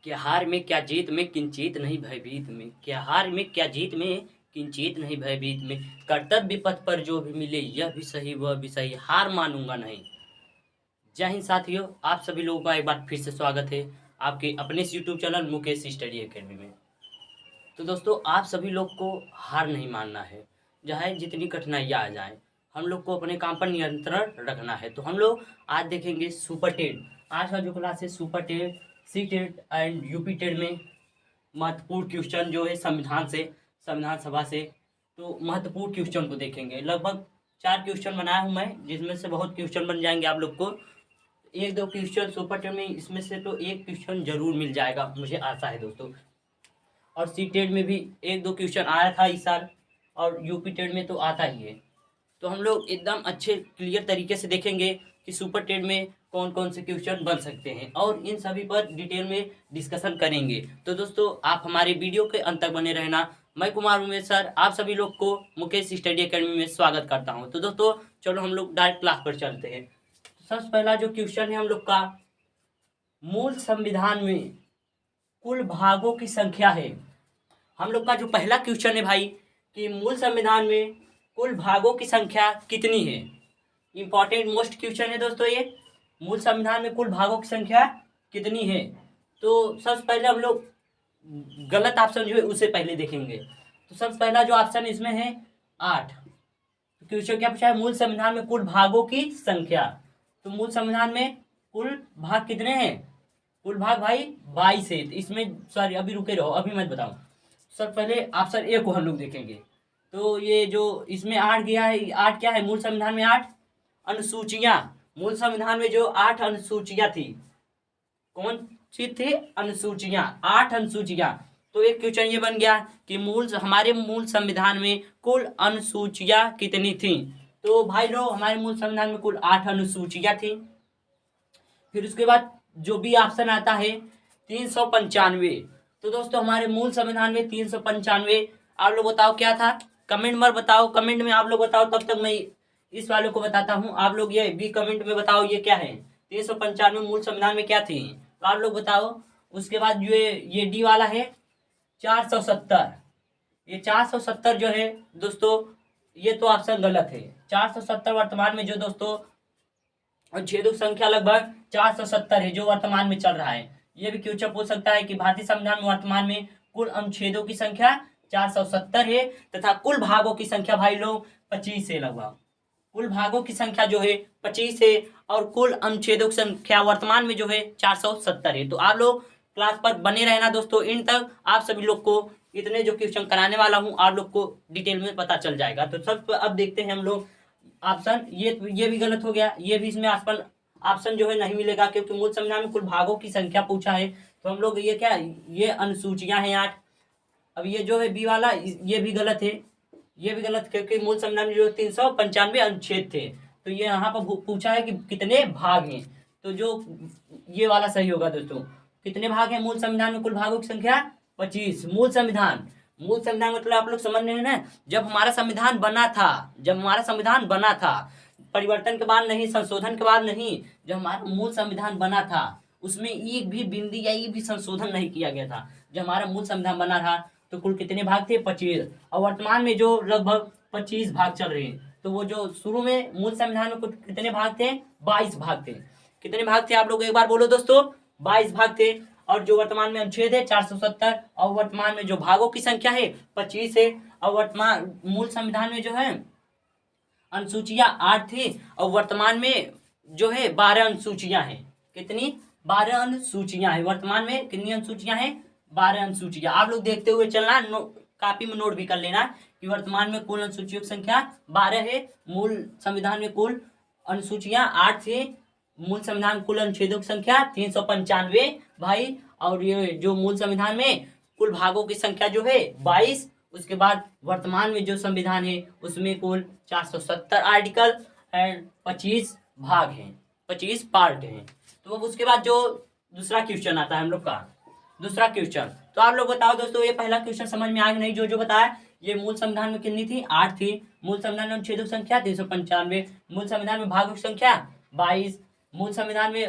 क्या हार में क्या जीत में किंचित नहीं भयभीत में, क्या हार में क्या जीत में किंचित नहीं भयभीत में, कर्तव्य पथ पर जो भी मिले यह भी सही वह भी सही, हार मानूंगा नहीं। जय हिंद साथियों, आप सभी लोगों का एक बार फिर से स्वागत है आपके अपने इस YouTube channel Mukesh study academy में। तो दोस्तों, आप सभी लोग को हार नहीं मानना है, चाहे जितनी कठिनाइयाँ आ जाएं। हम लोग को अपने काम पर नियंत्रण रखना है। तो हम लोग आज देखेंगे सुपर टेट। आज का जो क्लास है super TET, C TET and UP TET में महत्वपूर्ण क्वेश्चन जो है संविधान से, संविधान सभा से। तो महत्वपूर्ण क्वेश्चन को देखेंगे। लगभग 4 क्वेश्चन बनाया हूँ मैं, जिसमें से बहुत क्वेश्चन बन जाएंगे आप लोग को। 1-2 क्वेश्चन सुपर टेट में, इसमें से तो एक क्वेश्चन जरूर मिल जाएगा, मुझे आशा है दोस्तों। और सी टेट में भी 1-2 क्वेश्चन आया था इस साल, और यूपी टेट में तो आता ही है। तो हम लोग एकदम अच्छे क्लियर तरीके से देखेंगे कि सुपर टेट में कौन कौन से क्वेश्चन बन सकते हैं, और इन सभी पर डिटेल में डिस्कशन करेंगे। तो दोस्तों, आप हमारे वीडियो के अंत तक बने रहना। मैं कुमार उमेश सर आप सभी लोग को मुकेश स्टडी एकेडमी में स्वागत करता हूं। तो दोस्तों, चलो हम लोग डायरेक्ट क्लास पर चलते हैं। सबसे पहला जो क्वेश्चन है हम लोग का, मूल संविधान में कुल भागों की संख्या है। हम लोग का जो पहला क्वेश्चन है भाई, कि मूल संविधान में कुल भागों की संख्या कितनी है। इंपॉर्टेंट मोस्ट क्वेश्चन है दोस्तों ये। मूल संविधान में कुल भागों की संख्या कितनी है। तो सबसे पहले हम लोग गलत ऑप्शन जो है उसे पहले देखेंगे। तो सबसे पहला जो ऑप्शन इसमें है 8। तो क्वेश्चन क्या पूछा है, मूल संविधान में कुल भागों की संख्या। तो मूल संविधान में कुल भाग कितने हैं, कुल भाग भाई 22 है। तो इसमें सॉरी, अभी रुके रहो, अभी मत बताओ। सबसे पहले ऑप्शन ए को हम लोग देखेंगे। तो ये जो इसमें 8 गया है, 8 क्या है मूल संविधान में, 8 अनुसूचियां। मूल संविधान में जो 8 अनुसूचियां थी, कौन सी थी, अनुसूचियां, 8 अनुसूचियां। तो एक क्वेश्चन ये बन गया कि हमारे मूल संविधान में कुल अनुसूचियां कितनी थी। तो भाई लोग, हमारे मूल संविधान में कुल 8 अनुसूचियां थी। फिर उसके बाद जो भी ऑप्शन आता है 395। तो दोस्तों, हमारे मूल संविधान में 395, आप लोग बताओ क्या था, कमेंट में बताओ, कमेंट में आप लोग बताओ, तब तक मैं इस वाले को बताता हूँ। आप लोग ये भी कमेंट में बताओ ये क्या है, 395 मूल संविधान में क्या थी, तो आप लोग बताओ। उसके बाद ये डी वाला है 470। ये 470 जो है दोस्तों, ये तो ऑप्शन गलत है। 470 वर्तमान में जो दोस्तों अनुच्छेदों की संख्या लगभग 470 है जो वर्तमान में चल रहा है। ये भी क्वेश्चन पूछ सकता है कि भारतीय संविधान में वर्तमान में कुल अनुच्छेदों की संख्या 470 है, तथा कुल भागों की संख्या भाई लोग 25 है। लगभग कुल भागों की संख्या जो है 25 है, और कुल अनुच्छेदों की संख्या वर्तमान में जो है 470 है। तो आप लोग क्लास पर बने रहना दोस्तों, इन तक आप सभी लोग को इतने जो क्वेश्चन कराने वाला हूँ आप लोग को डिटेल में पता चल जाएगा। तो सब अब देखते हैं हम लोग ऑप्शन। ये भी गलत हो गया, ये भी इसमें ऑप्शन जो है नहीं मिलेगा, क्योंकि मूल संविधान में कुल भागों की संख्या पूछा है। तो हम लोग ये क्या, ये अनुसूचियां हैं 8। अब ये जो है बी वाला, ये भी गलत है, ये भी गलत, क्योंकि मूल संविधान में जो 395 अनुच्छेद थे। तो ये यहाँ पर पूछा है कि कितने भाग हैं। तो जो ये वाला सही होगा दोस्तों। कितने भाग हैं मूल संविधान में, कुल भागों की संख्या 25। मूल संविधान, मूल संविधान मतलब आप लोग समझ रहे हैं ना, जब हमारा संविधान बना था, जब हमारा संविधान बना था, परिवर्तन के बाद नहीं, संशोधन के बाद नहीं, जब हमारा मूल संविधान बना था उसमें एक भी बिंदी या एक भी संशोधन नहीं किया गया था। जब हमारा मूल संविधान बना था तो कुल कितने भाग थे, 25। और वर्तमान में जो लगभग 25 भाग चल रहे हैं। तो वो जो शुरू में मूल संविधान में कुल कितने भाग थे, 22 भाग थे। कितने भाग थे आप लोग एक बार बोलो दोस्तों, 22 भाग थे। और जो वर्तमान में अनुच्छेद है 470, और वर्तमान में जो भागों की संख्या है 25 है। और वर्तमान मूल संविधान में जो है अनुसूचियां 8 थी, और वर्तमान में जो है 12 अनुसूचियां हैं। कितनी, 12 अनुसूचियां हैं। वर्तमान में कितनी अनुसूचियां हैं, 12 अनुसूचियां। आप लोग देखते हुए चलना, कॉपी में नोट भी कर लेना कि वर्तमान में कुल अनुसूचियों की संख्या 12 है। मूल संविधान में कुल अनुसूचियां 8 थी। मूल संविधान कुल अनुच्छेदों की संख्या 395 भाई। और ये जो मूल संविधान में कुल भागों की संख्या जो है 22। उसके बाद वर्तमान में जो संविधान है उसमें कुल 470 आर्टिकल एंड 25 भाग हैं, 25 पार्ट हैं। तो अब उसके बाद जो दूसरा क्वेश्चन आता है हम लोग का, दूसरा क्वेश्चन। तो आप लोग बताओ दोस्तों, ये पहला क्वेश्चन समझ में आया नहीं, जो बताया। ये मूल संविधान में कितनी थी, 8 थी। मूल संविधान में अनुच्छेदों की संख्या 395। मूल संविधान में भागों की संख्या 22। मूल संविधान में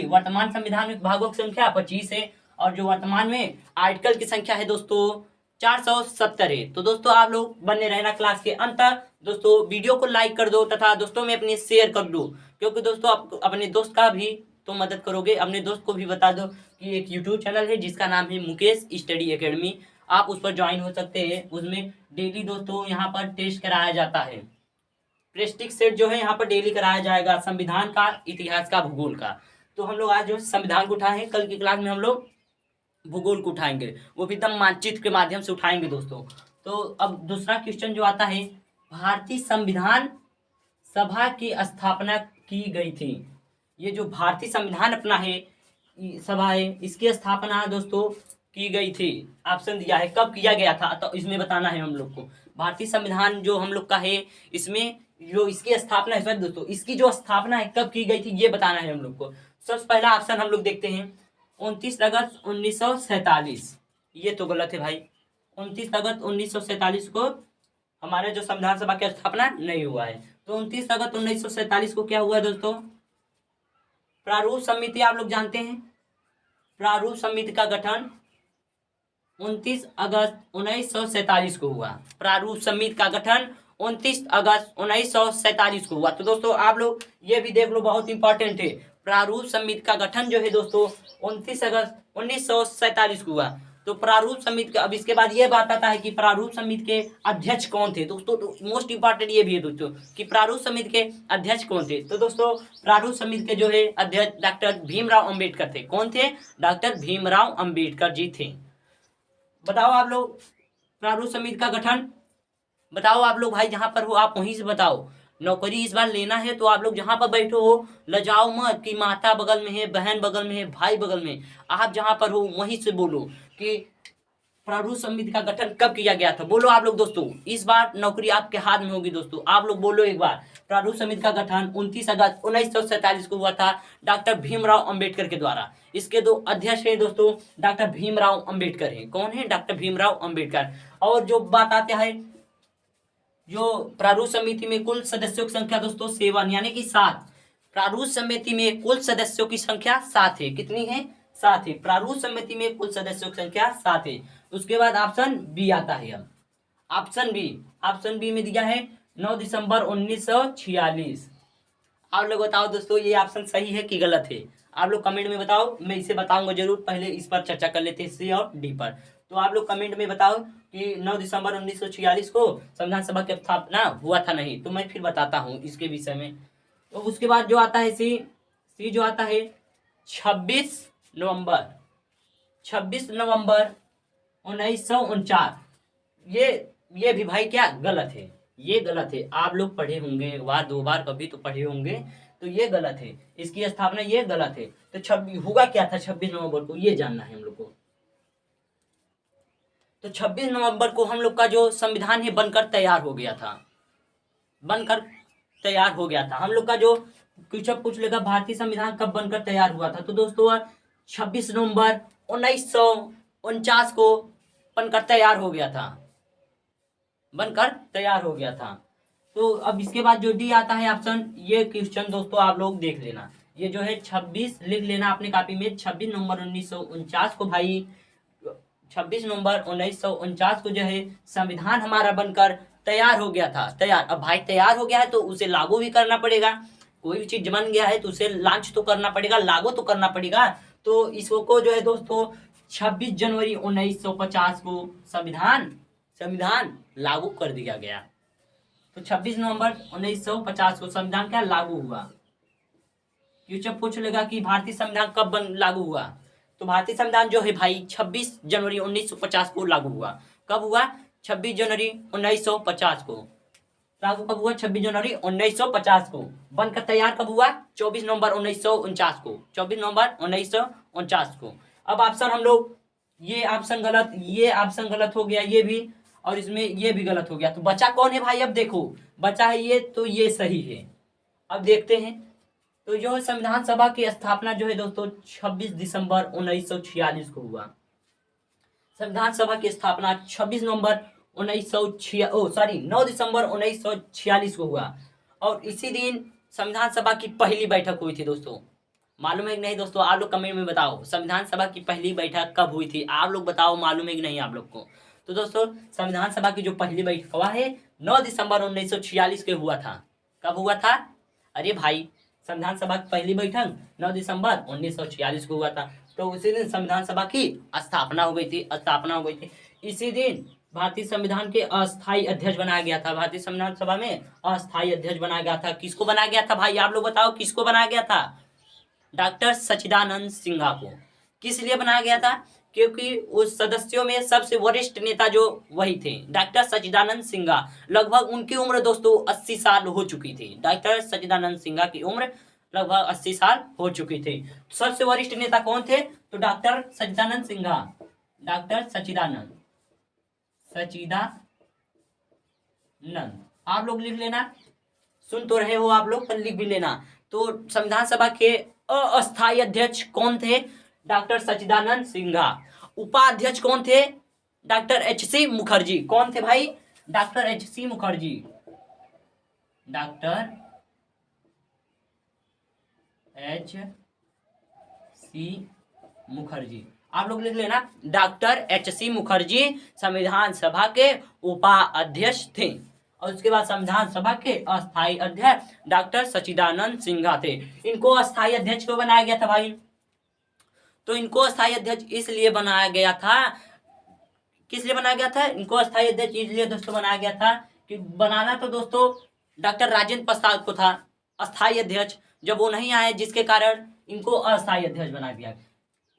वर्तमान संविधान में भागों की संख्या 25 है। और जो वर्तमान में आर्टिकल की संख्या है दोस्तों 470 है। तो दोस्तों आप लोग बने रहना क्लास के अंत तक। दोस्तों वीडियो को लाइक कर दो तथा दोस्तों में अपने शेयर कर दो, क्योंकि दोस्तों आप अपने दोस्त का भी तो मदद करोगे। अपने दोस्त को भी बता दो कि एक यूट्यूब चैनल है जिसका नाम है मुकेश स्टडी एकेडमी, आप उस पर ज्वाइन हो सकते हैं। उसमें डेली दोस्तों यहाँ पर टेस्ट कराया जाता है, प्रेस्टिक सेट जो है यहाँ पर डेली कराया जाएगा, संविधान का, इतिहास का, भूगोल का। तो हम लोग आज जो संविधान को उठाए हैं, कल की क्लास में हम लोग भूगोल को उठाएंगे, वो भी एकदम मानचित्र के माध्यम से उठाएंगे दोस्तों। तो अब दूसरा क्वेश्चन जो आता है, भारतीय संविधान सभा की स्थापना की गई थी। ये जो भारतीय संविधान अपना है सभा है, इसकी स्थापना दोस्तों की गई थी। ऑप्शन दिया है कब किया गया था, तो इसमें बताना है हम लोग को। भारतीय संविधान जो हम लोग का है, इसमें जो इसकी स्थापना है दोस्तों, इसकी जो स्थापना है कब की गई थी ये बताना है हम लोग को। सबसे पहला ऑप्शन हम लोग देखते हैं 29 अगस्त 1947। ये तो गलत है भाई, 29 अगस्त 1947 को हमारे जो संविधान सभा की स्थापना नहीं हुआ है। तो 29 अगस्त 1947 को क्या हुआ दोस्तों, प्रारूप समिति, आप लोग जानते हैं प्रारूप समिति का गठन 29 अगस्त 1947 को हुआ। प्रारूप समिति का गठन 29 अगस्त 1947 को हुआ। तो दोस्तों आप लोग ये भी देख लो, बहुत इंपॉर्टेंट है। प्रारूप समिति का गठन जो है दोस्तों 29 अगस्त 1947 को हुआ। तो प्रारूप समिति का, अब इसके बाद ये बात आता है कि प्रारूप समिति के अध्यक्ष कौन थे दोस्तों। तो मोस्ट इंपॉर्टेंट ये भी है दोस्तों कि प्रारूप समिति के अध्यक्ष कौन थे। तो दोस्तों प्रारूप समिति के जो है अध्यक्ष डॉक्टर भीमराव अंबेडकर थे। कौन थे, डॉक्टर भीमराव अंबेडकर जी थे। बताओ आप लोग प्रारूप समिति का गठन, बताओ आप लोग भाई, जहां पर हो आप वहीं से बताओ। नौकरी इस बार लेना है तो आप लोग जहां पर बैठो हो लजाओ मत कि माता बगल में है, बहन बगल में है, भाई बगल में, आप जहां पर हो वहीं से बोलो कि प्रारूप समिति का गठन कब किया गया था। बोलो आप लोग दोस्तों, इस बार नौकरी आपके हाथ में होगी दोस्तों। आप लोग बोलो एक बार, प्रारूप समिति का गठन 29 अगस्त 1947 को हुआ था डॉक्टर भीमराव अंबेडकर के द्वारा। इसके दो अध्यक्ष हैं दोस्तों, डॉक्टर भीमराव अंबेडकर हैं। कौन है, डॉक्टर भीमराव अंबेडकर। और जो बात आता है, जो प्रारूप समिति में कुल सदस्यों की संख्या दोस्तों 7 यानी कि 7। प्रारूप समिति में कुल सदस्यों की संख्या 7 है। कितनी है, 7 है। प्रारूप समिति में कुल सदस्यों की संख्या 7 है। उसके बाद ऑप्शन बी आता है। अब ऑप्शन बी में दिया है 9 दिसंबर 1946। आप लोग बताओ दोस्तों ये ऑप्शन सही है कि गलत है, आप लोग कमेंट में बताओ। मैं इसे बताऊंगा जरूर, पहले इस पर चर्चा कर लेते हैं, सी और डी पर। तो आप लोग कमेंट में बताओ कि 9 दिसंबर 1946 को संविधान सभा की स्थापना हुआ था नहीं, तो मैं फिर बताता हूँ इसके विषय में। तो उसके बाद जो आता है सी जो आता है 26 नवंबर 1949। ये भी भाई क्या गलत है, ये गलत है। आप लोग पढ़े होंगे एक बार दो बार कभी तो पढ़े होंगे, तो ये गलत है, इसकी स्थापना ये गलत है। तो 26 होगा क्या था 26 नवंबर को, ये जानना है हम लोग को। तो 26 नवंबर को हम लोग का जो संविधान है बनकर तैयार हो गया था, हम लोग का जो कुछ पूछ लेगा भारतीय संविधान कब बनकर तैयार हुआ था। तो दोस्तों 26 नवंबर 1949 को बनकर तैयार हो गया था। तो अब इसके बाद जो डी आता है ऑप्शन, ये क्वेश्चन दोस्तों आप लोग देख लेना, ये जो है 26 लिख लेना अपने कॉपी में। 26 नवंबर 1949 को भाई, 26 नवंबर 1949 को जो है संविधान हमारा बनकर तैयार हो गया था। तैयार, अब भाई तैयार हो गया है तो उसे लागू भी करना पड़ेगा। कोई भी चीज बन गया है तो उसे लॉन्च तो करना पड़ेगा, लागू तो करना पड़ेगा। तो इसको जो है दोस्तों 26 जनवरी 1950 को संविधान लागू कर दिया गया। तो 26 नवंबर 1950 को संविधान क्या लागू हुआ। क्वेश्चन पूछ लेगा कि भारतीय संविधान कब लागू हुआ, तो भारतीय संविधान जो है भाई 26 जनवरी 1950 को लागू हुआ। कब हुआ, 26 जनवरी 1950 को लागू कब हुआ, 26 जनवरी 1950 को। बनकर तैयार कब हुआ, 24 नवंबर 1949 को, 24 नवंबर 1949 को। अब ऑप्शन हम लोग, ये ऑप्शन गलत हो गया, ये भी, और इसमें ये भी गलत हो गया। तो बचा कौन है भाई, अब देखो बचा है ये, तो ये सही है। अब देखते हैं, तो जो संविधान सभा की स्थापना जो है दोस्तों 26 दिसंबर 1946 को हुआ। संविधान सभा की स्थापना 26 नवंबर 9 दिसंबर 1946 को हुआ। और इसी दिन संविधान सभा की पहली बैठक हुई थी दोस्तों। मालूम है कि नहीं दोस्तों? आप लोग कमेंट में बताओ संविधान सभा की पहली बैठक कब हुई थी, आप लोग बताओ मालूम है कि नहीं आप लोग को? तो दोस्तों संविधान सभा की जो पहली बैठक हुआ है 9 दिसंबर 1946 के हुआ था। कब हुआ था? अरे भाई संविधान सभा की पहली बैठक 9 दिसंबर 1946 को हुआ था। तो उसी दिन संविधान सभा की स्थापना हो गई थी। इसी दिन भारतीय संविधान के अस्थायी अध्यक्ष बनाया गया था। भारतीय संविधान सभा में अस्थायी अध्यक्ष बनाया गया था। किसको बनाया गया था भाई? आप लोग बताओ किसको बनाया गया था? डॉक्टर सच्चिदानंद सिन्हा को। किस लिए बनाया गया था? क्योंकि उस सदस्यों में सबसे वरिष्ठ नेता जो वही थे, डॉक्टर सच्चिदानंद सिन्हा। लगभग उनकी उम्र दोस्तों 80 साल हो चुकी थी। डॉक्टर सच्चिदानंद सिन्हा की उम्र लगभग 80 साल हो चुकी थी। सबसे वरिष्ठ नेता कौन थे? तो डॉक्टर सच्चिदानंद सिन्हा। डॉक्टर सच्चिदानंद आप लोग लिख लेना, सुन तो रहे हो आप लोग पर लिख भी लेना। तो संविधान सभा के अस्थायी अध्यक्ष कौन थे? डॉक्टर सच्चिदानंद सिन्हा। उपाध्यक्ष कौन थे? डॉक्टर एच.सी. मुखर्जी। कौन थे भाई? डॉक्टर एच.सी. मुखर्जी। डॉक्टर एच.सी. मुखर्जी आप लोग लिख लेना। डॉक्टर एच.सी. मुखर्जी संविधान सभा के उपाध्यक्ष थे। और उसके बाद संविधान सभा के अस्थायी अध्यक्ष डॉक्टर सच्चिदानंद सिन्हा थे। इनको अस्थायी अध्यक्ष क्यों बनाया गया था भाई? तो इनको अस्थायी अध्यक्ष इसलिए बनाया गया था। किस लिए बनाया गया था? इनको अस्थायी अध्यक्ष इसलिए दोस्तों बनाया गया था कि बनाना तो दोस्तों डॉक्टर राजेंद्र प्रसाद को था अस्थायी अध्यक्ष। जब वो नहीं आए जिसके कारण इनको अस्थायी अध्यक्ष बना दिया।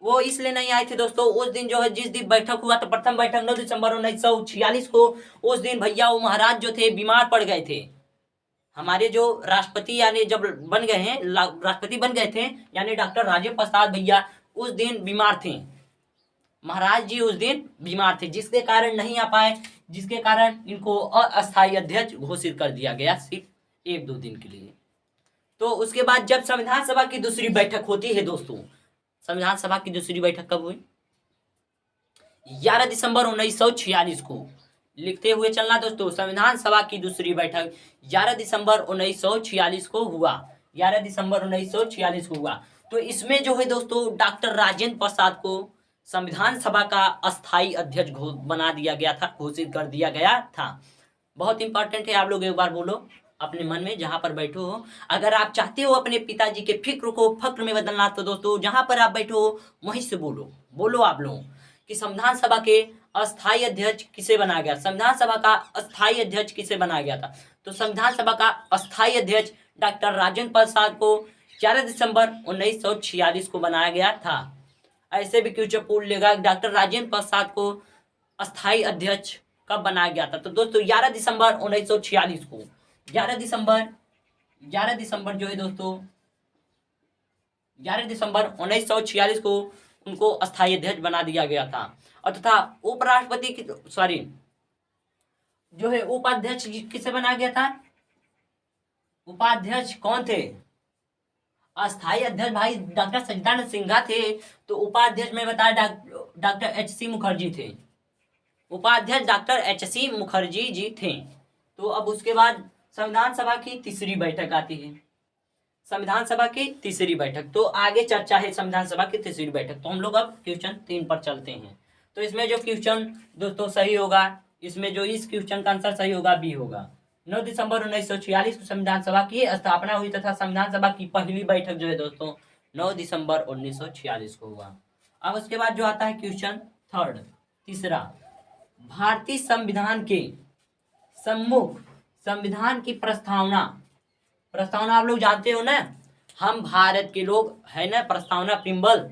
वो इसलिए नहीं आए थे दोस्तों, उस दिन जो है जिस दिन बैठक हुआ तो प्रथम बैठक 9 दिसंबर 1946 को, उस दिन भैया वो महाराज जो थे बीमार पड़ गए थे। हमारे जो राष्ट्रपति यानी जब बन गए हैं, राष्ट्रपति बन गए थे यानी डॉक्टर राजेंद्र प्रसाद भैया उस दिन बीमार थे। महाराज जी उस दिन बीमार थे जिसके कारण नहीं आ पाए, जिसके कारण इनको अस्थायी अध्यक्ष घोषित कर दिया गया सिर्फ 1-2 दिन के लिए। तो उसके बाद जब संविधान सभा की दूसरी बैठक होती है दोस्तों, संविधान सभा की दूसरी बैठक कब हुई? 11 दिसंबर 1946 को। लिखते हुए चलना दोस्तों, संविधान सभा की दूसरी बैठक 11 दिसंबर 1946 को हुआ। 11 दिसंबर 1946 को हुआ। तो इसमें जो है दोस्तों डॉक्टर राजेंद्र प्रसाद को संविधान सभा का अस्थायी अध्यक्ष बना दिया गया था, घोषित कर दिया गया था। बहुत इंपॉर्टेंट है, आप लोग एक बार बोलो अपने मन में जहां पर बैठो हो। अगर आप चाहते हो अपने पिताजी के फिक्र को फक्र में बदलना तो दोस्तों जहां पर आप बैठो हो वहीं से बोलो आप लोग कि संविधान सभा के अस्थायी अध्यक्ष किसे बनाया गया? संविधान सभा का अस्थायी अध्यक्ष किसे बनाया गया था? तो संविधान सभा का अस्थायी अध्यक्ष डॉक्टर राजेंद्र प्रसाद को 11 दिसंबर 1946 को बनाया गया था। ऐसे भी क्वेश्चन पूछ लेगा डॉक्टर राजेंद्र प्रसाद को अस्थायी अध्यक्ष कब बनाया गया था? तो दोस्तों 11 दिसंबर 1946 को। 11 दिसंबर जो है दोस्तों 11 दिसंबर 1946 को उनको अस्थायी अध्यक्ष बना दिया गया था। और तथा उपराष्ट्रपति की जो है उपाध्यक्ष किसे बनाया गया था? उपाध्यक्ष कौन थे? अस्थायी अध्यक्ष भाई डॉक्टर सच्चिदानंद सिन्हा थे। तो उपाध्यक्ष में बताया डॉक्टर एच.सी. मुखर्जी थे। उपाध्यक्ष डॉक्टर एच.सी. मुखर्जी जी थे। तो अब उसके बाद संविधान सभा की तीसरी बैठक आती है। संविधान सभा की तीसरी बैठक, तो आगे चर्चा है संविधान सभा की तीसरी बैठक। तो हम लोग अब क्वेश्चन 3 पर चलते हैं। तो इसमें जो क्वेश्चन दोस्तों सही होगा, इसमें जो इस क्वेश्चन का आंसर सही होगा बी होगा। 9 दिसंबर 1946 को संविधान सभा की स्थापना हुई तथा संविधान सभा की पहली बैठक जो है दोस्तों 9 दिसंबर 1946 को हुआ। अब उसके बाद जो आता है क्वेश्चन तीसरा, भारतीय संविधान के सम्मुख संविधान की प्रस्तावना आप लोग जानते हो ना, हम भारत के लोग है ना, प्रस्तावना प्रिम्बल।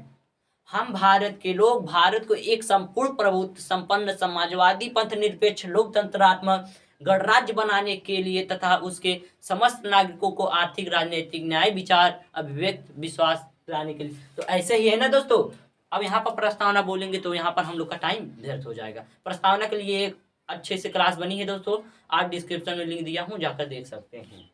हम भारत के लोग भारत को एक संपूर्ण प्रभुत्व संपन्न समाजवादी पंथ निरपेक्ष लोकतंत्रात्मक गणराज्य बनाने के लिए तथा उसके समस्त नागरिकों को आर्थिक राजनीतिक न्याय विचार अभिव्यक्त विश्वास दिलाने के लिए। तो ऐसे ही है ना दोस्तों। अब यहाँ पर प्रस्तावना बोलेंगे तो यहाँ पर हम लोग का टाइम व्यर्थ हो जाएगा। प्रस्तावना के लिए एक अच्छे से क्लास बनी है दोस्तों, आप डिस्क्रिप्शन में लिंक दिया हूँ, जाकर देख सकते हैं।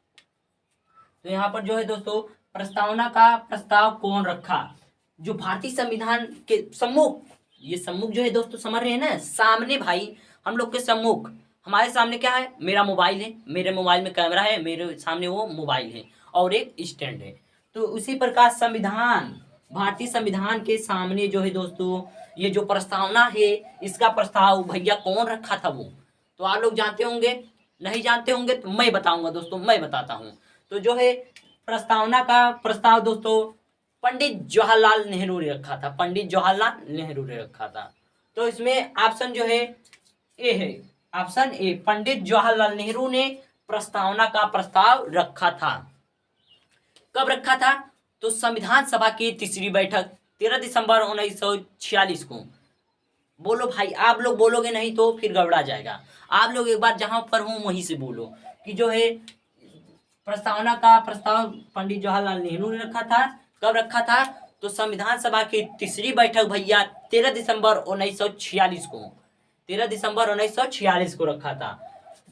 तो यहाँ पर जो है दोस्तों प्रस्तावना का प्रस्ताव कौन रखा? जो भारतीय संविधान के सम्मुख, ये सम्मुख जो है दोस्तों समझ रहे हैं ना, सामने भाई हम लोग के सम्मुख, हमारे सामने क्या है? मेरा मोबाइल है, मेरे मोबाइल में कैमरा है, मेरे सामने वो मोबाइल है और एक स्टैंड है। तो उसी प्रकार संविधान, भारतीय संविधान के सामने जो है दोस्तों ये जो प्रस्तावना है, इसका प्रस्ताव भैया कौन रखा था वो तो आप लोग जानते होंगे, नहीं जानते होंगे तो मैं बताऊंगा दोस्तों, मैं बताता हूँ। तो जो है प्रस्तावना का प्रस्ताव दोस्तों पंडित जवाहरलाल नेहरू ने रखा था, पंडित जवाहरलाल नेहरू ने रखा था। तो इसमें ऑप्शन जो है ए है, ऑप्शन ए, पंडित जवाहरलाल नेहरू ने प्रस्तावना का प्रस्ताव रखा था। कब रखा था? तो संविधान सभा की तीसरी बैठक 13 दिसंबर 1946 को। बोलो भाई, आप लोग बोलोगे नहीं तो फिर गड़बड़ा जाएगा। आप लोग एक बार जहां पर हो वहीं से बोलो कि जो है प्रस्तावना का प्रस्ताव पंडित जवाहरलाल नेहरू ने रखा था। कब रखा था? तो संविधान सभा की तीसरी बैठक भैया 13 दिसंबर 1946 को, 13 दिसंबर 1946 को रखा था।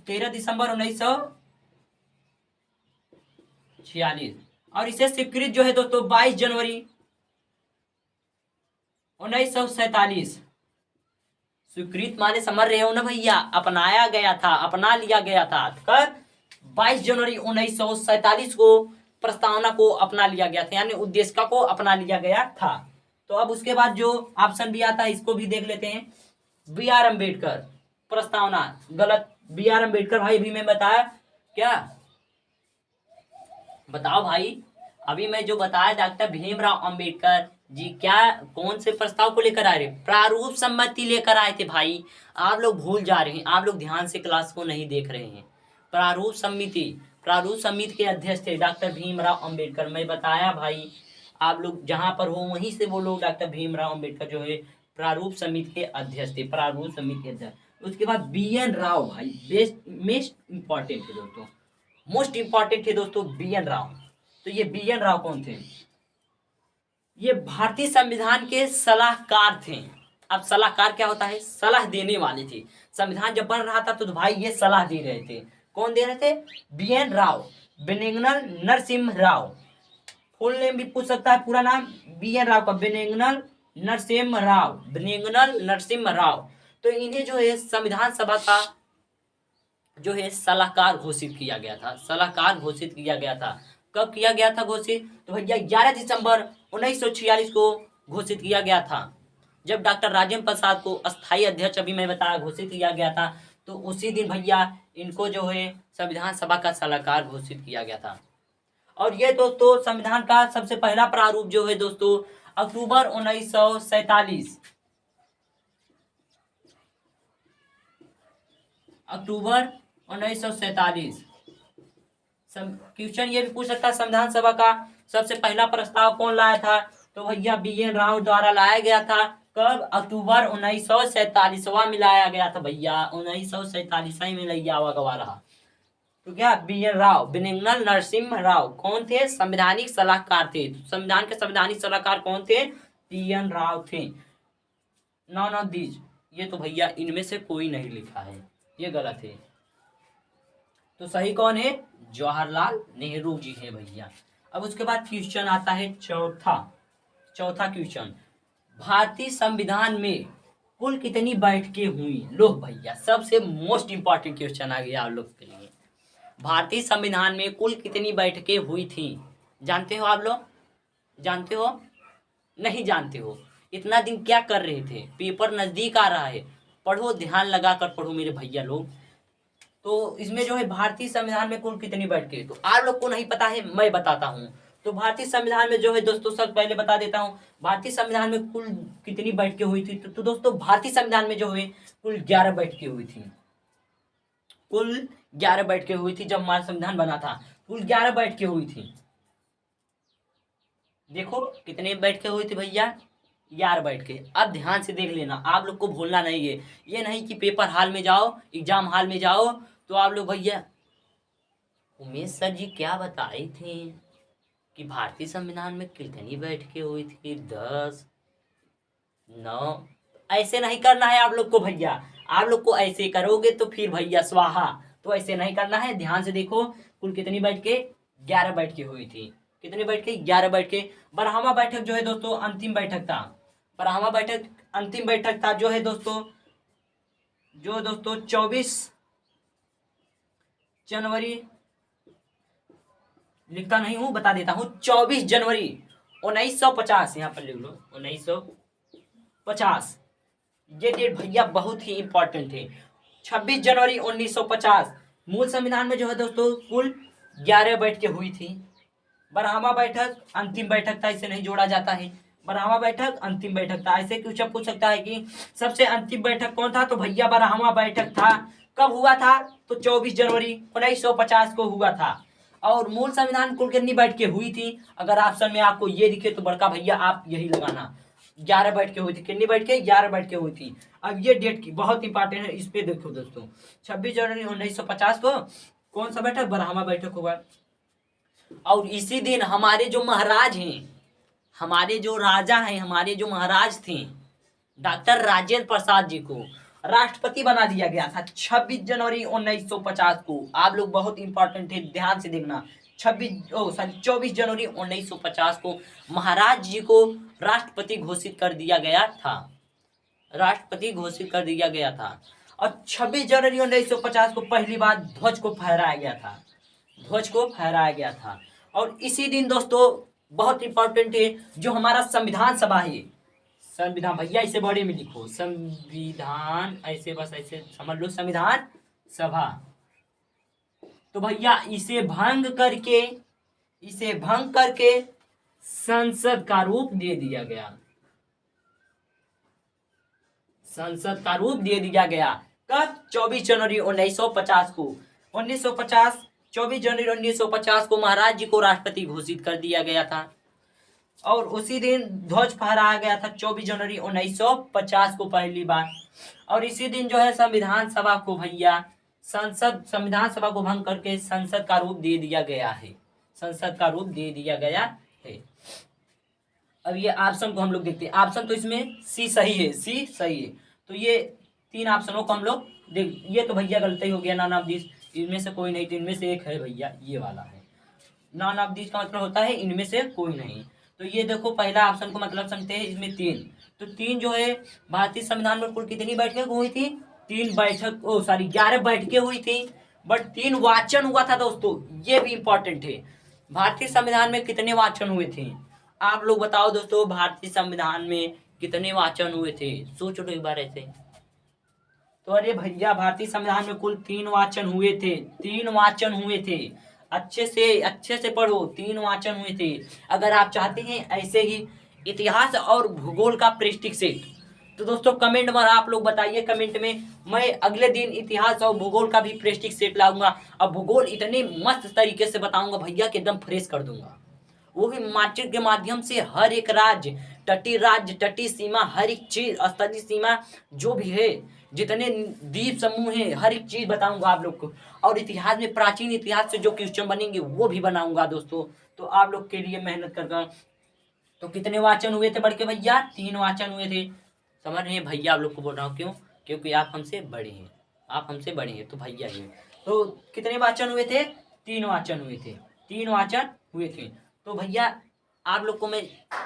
13 दिसंबर 1946 और इसे स्वीकृत जो है दोस्तों 22 जनवरी 1947। स्वीकृत माने समझ रहे हो ना भैया, अपनाया गया था, अपना लिया गया था। कब? 22 जनवरी 1947 को प्रस्तावना को अपना लिया गया था, यानी उद्देश्य को अपना लिया गया था। तो अब उसके बाद जो ऑप्शन भी आता है इसको भी देख लेते हैं। बी आर अम्बेडकर प्रस्तावना गलत, बी आर अम्बेडकर भाई अभी मैं बताया क्या, बताओ भाई, अभी मैं जो बताया डॉक्टर भीमराव अंबेडकर जी क्या कौन से प्रस्ताव को लेकर आए थे? प्रारूप सम्मति लेकर आए थे भाई। आप लोग भूल जा रहे हैं, आप लोग ध्यान से क्लास को नहीं देख रहे हैं। प्रारूप समिति, प्रारूप समिति के अध्यक्ष थे डॉक्टर भीमराव अंबेडकर। मैं बताया भाई, आप लोग जहां पर हो वहीं से बोलो। डॉक्टर भीमराव अंबेडकर जो है प्रारूप समिति के अध्यक्ष थे, प्रारूप समिति के अध्यक्ष। उसके बाद बी एन राव भाई, बेस्ट इंपॉर्टेंट है दोस्तों, मोस्ट इंपॉर्टेंट है दोस्तों बी एन राव। तो ये बी एन राव कौन थे? ये भारतीय संविधान के सलाहकार थे। अब सलाहकार क्या होता है? सलाह देने वाले थे। संविधान जब बन रहा था तो भाई ये सलाह दे रहे थे। कौन दे रहे थे? B N Rao, Benegal Narasimha Rao. Full name भी पूछ सकता है, पूरा नाम बी एन राव का, बेनेगल नरसिम्हा राव, बेनेगल नरसिम्हा राव। तो इन्हें जो है संविधान सभा का जो है सलाहकार घोषित किया गया था, सलाहकार घोषित किया गया था। कब किया गया था घोषित? तो भैया 11 दिसंबर 1946 को घोषित किया गया था, जब डॉक्टर राजेंद्र प्रसाद को अस्थायी अध्यक्ष अभी मैं बताया घोषित किया गया था। तो उसी दिन भैया इनको जो है संविधान सभा का सलाहकार घोषित किया गया था। और ये दोस्तों संविधान का सबसे पहला प्रारूप जो है दोस्तों अक्टूबर 1947, अक्टूबर 1947। क्वेश्चन ये भी पूछ सकता है संविधान सभा का सबसे पहला प्रस्ताव कौन लाया था? तो भैया बी एन राव द्वारा लाया गया था। कब? अक्टूबर 1947 में लाया गया था भैया, 1947 में लिया हुआ गवा रहा। तो क्या बी एन राव, बेनेगल नरसिम्हा राव कौन थे? संवैधानिक सलाहकार थे। संविधान के संवैधानिक सलाहकार कौन थे? बी एन राव थे। नॉन ऑफ दीज, ये तो भैया इनमें से कोई नहीं लिखा है, ये गलत है। तो सही कौन है? जवाहरलाल नेहरू जी हैं भैया। अब उसके बाद क्वेश्चन आता है चौथा क्वेश्चन, भारतीय संविधान में कुल कितनी बैठकें हुई? लो भैया सबसे मोस्ट इंपॉर्टेंट क्वेश्चन आ गया आप लोग के लिए। भारतीय संविधान में कुल कितनी बैठकें हुई थी? जानते हो आप लोग? जानते हो? नहीं जानते हो? इतना दिन क्या कर रहे थे? पेपर नजदीक आ रहा है, पढ़ो, ध्यान लगा कर पढ़ो मेरे भैया लोग। तो इसमें जो है भारतीय संविधान में कुल कितनी बैठकें, तो आप लोग को नहीं पता है, मैं बताता हूँ। तो भारतीय संविधान में जो है दोस्तों सबसे पहले बता देता हूँ भारतीय संविधान में कुल कितनी बैठकें हुई थी। तो दोस्तों भारतीय संविधान में जो है कुल 11 बैठकें हुई थी, कुल 11 बैठकें हुई थी। जब हमारा संविधान बना था कुल 11 बैठकें हुई थी। देखो कितने बैठकें हुई थी भैया? 11 बैठकें। अब ध्यान से देख लेना, आप लोग को भूलना नहीं है। ये नहीं कि पेपर हॉल में जाओ, एग्जाम हॉल में जाओ तो आप लोग भैया उमेश सर जी क्या बताए थे कि भारतीय संविधान में कितनी बैठकें हुई थी? 10, 9। ऐसे नहीं करना है आप लोग को भैया। आप लोग को ऐसे करोगे तो फिर भैया स्वाहा। तो ऐसे नहीं करना है, ध्यान से देखो। कुल कितनी बैठकें? 11 बैठकें हुई थी। कितनी बैठकें? 11 बैठकें। बरहमा बैठक जो है दोस्तों अंतिम बैठक था। बरहमा बैठक अंतिम बैठक था जो है दोस्तों 24 जनवरी लिखता नहीं हूँ, बता देता हूँ। 24 जनवरी 1950, यहाँ पर लिख लो 1950। ये डेट भैया बहुत ही इंपॉर्टेंट है। 26 जनवरी 1950 मूल संविधान में जो है दोस्तों कुल 11 बैठकें हुई थी। बरहमा बैठक अंतिम बैठक था, इसे नहीं जोड़ा जाता है। बरहमा बैठक अंतिम बैठक था। ऐसे क्वेश्चन पूछ सकता है कि सबसे अंतिम बैठक कौन था, तो भैया बरहमा बैठक था। कब हुआ था, तो 24 जनवरी 1950 को हुआ था। और मूल संविधान कुल कितनी बैठकें हुई थी, अगर ऑप्शन में आपको ये दिखे तो बड़का भैया आप यही लगाना। 11 बैठकें हुई थी। कितनी बैठकें, 11 बैठकें हुई थी। अब ये डेट की बहुत इंपॉर्टेंट है, इस पे देखो दोस्तों। 26 जनवरी 1950 को कौन सा बैठक, बरहमा बैठक होगा। और इसी दिन हमारे जो महाराज हैं, हमारे जो राजा हैं, हमारे जो महाराज थे, डॉक्टर राजेंद्र प्रसाद जी को राष्ट्रपति बना दिया गया था 26 जनवरी 1950 को। आप लोग बहुत इंपॉर्टेंट है, ध्यान से देखना। 24 जनवरी 1950 को महाराज जी को राष्ट्रपति घोषित कर दिया गया था। राष्ट्रपति घोषित कर दिया गया था। और 26 जनवरी 1950 को पहली बार ध्वज को फहराया गया था। ध्वज को फहराया गया था। और इसी दिन दोस्तों बहुत इंपॉर्टेंट है, जो हमारा संविधान सभा है, संविधान भैया इसे बड़े में लिखो, संविधान ऐसे बस ऐसे समझ लो, संविधान सभा। तो भैया इसे भंग करके संसद का रूप दे दिया गया। संसद का रूप दे दिया गया कब, 24 जनवरी 1950 को। 24 जनवरी 1950 को महाराज जी को राष्ट्रपति घोषित कर दिया गया था। और उसी दिन ध्वज फहराया गया था 24 जनवरी 1950 को पहली बार। और इसी दिन जो है संविधान सभा को भैया संविधान सभा को भंग करके संसद का रूप दे दिया गया है। संसद का रूप दे दिया गया है। अब ये ऑप्शन को हम लोग देखते हैं। ऑप्शन तो इसमें सी सही है, सी सही है। तो ये 3 ऑप्शनों को हम लोग देख, ये तो भैया गलती हो गया, नॉन ऑफ दिस, इनमें से कोई नहीं, तो इनमें से एक है भैया, ये वाला है। नॉन ऑफ दिस का मतलब होता है इनमें से कोई नहीं। तो ये देखो पहला ऑप्शन को मतलब समझते हैं, इसमें 3, तो 3 जो है भारतीय संविधान में कुल कितनी बैठकें हुई थी, 11 बैठकें हुई थी। बट 3 वाचन हुआ था दोस्तों, ये भी इंपॉर्टेंट है। भारतीय संविधान में कितने वाचन हुए थे, आप लोग बताओ दोस्तों, भारतीय संविधान में कितने वाचन हुए थे, सोचो तो एक बार ऐसे। तो अरे भैया भारतीय संविधान में कुल 3 वाचन हुए थे। 3 वाचन हुए थे, अच्छे से पढ़ो, 3 वाचन हुए थे। अगर आप चाहते हैं ऐसे ही इतिहास और भूगोल का प्रेस्टिक सेट, तो दोस्तों कमेंट में आप लोग बताइए, कमेंट में। मैं अगले दिन इतिहास और भूगोल का भी प्रेस्टिक सेट लाऊंगा। और भूगोल इतने मस्त तरीके से बताऊंगा भैया कि एकदम फ्रेश कर दूंगा, वो भी मार्केट के माध्यम से। हर एक राज्य, तटीय सीमा, हर एक चीज, स्तरीय सीमा जो भी है, जितने द्वीप समूह हैं, हर एक चीज बताऊंगा आप लोग को। और इतिहास में, प्राचीन इतिहास से जो क्वेश्चन बनेंगे वो भी बनाऊंगा दोस्तों। तो आप लोग के लिए मेहनत करगा। तो कितने वाचन हुए थे बड़के भैया, 3 वाचन हुए थे। समझ रहे हैं भैया, आप लोग को बोल रहा हूँ क्यों, क्योंकि आप हमसे बड़े हैं, आप हमसे बड़े हैं, तो भैया ये। तो कितने वाचन हुए थे, 3 वाचन हुए थे, 3 वाचन हुए थे। तो भैया आप लोग को मैं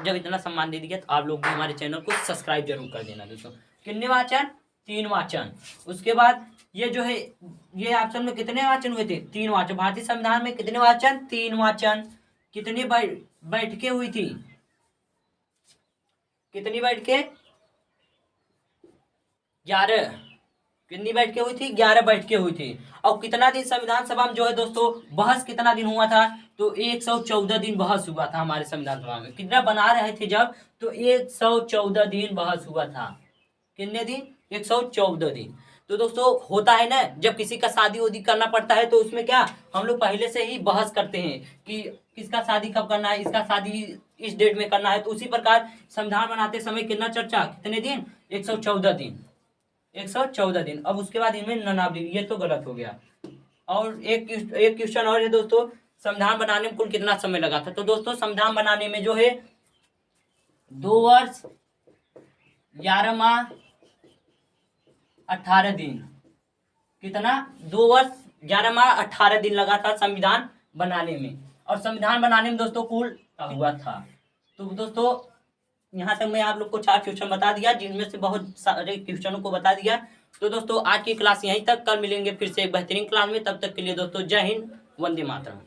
जब इतना सम्मान दे दिया, तो आप लोग भी हमारे चैनल को सब्सक्राइब जरूर कर देना दोस्तों। कितने वाचन, 3 वाचन। उसके बाद ये जो है, ये ऑप्शन में कितने वाचन हुए थे, 3 वाचन। भारतीय संविधान में कितने वाचन, 3 वाचन। कितनी बैठकें हुई थी, कितनी बैठकें, 11। कितनी बैठकें हुई थी, 11 बैठकें हुई थी। और कितना दिन संविधान सभा में जो है दोस्तों बहस कितना दिन हुआ था, तो 114 दिन बहस हुआ था हमारे संविधान सभा में। कितना बना रहे थे जब, तो 114 दिन बहस हुआ था। कितने दिन, 114 दिन। तो दोस्तों होता है ना, जब किसी का शादी वादी करना पड़ता है, तो उसमें क्या हम लोग पहले से ही बहस करते हैं कि किसका शादी कब करना है, इसका शादी इस डेट में करना है। तो उसी प्रकार संविधान बनाते समय कितना चर्चा, कितने दिन, 114 दिन, 114 दिन। अब उसके बाद इनमें ननावली, ये तो गलत हो गया। और एक क्वेश्चन और है दोस्तों, संविधान बनाने में कुल कितना समय लगा था। तो दोस्तों संविधान बनाने में जो है 2 वर्ष 11 माह 18 दिन। कितना, 2 वर्ष 11 माह 18 दिन लगा था संविधान बनाने में। और संविधान बनाने में दोस्तों कुल हुआ था। तो दोस्तों यहाँ तक मैं आप लोग को 4 क्वेश्चन बता दिया, जिनमें से बहुत सारे क्वेश्चनों को बता दिया। तो दोस्तों आज की क्लास यहीं तक, कल मिलेंगे फिर से एक बेहतरीन क्लास में। तब तक के लिए दोस्तों जय हिंद, वंदे मातरम।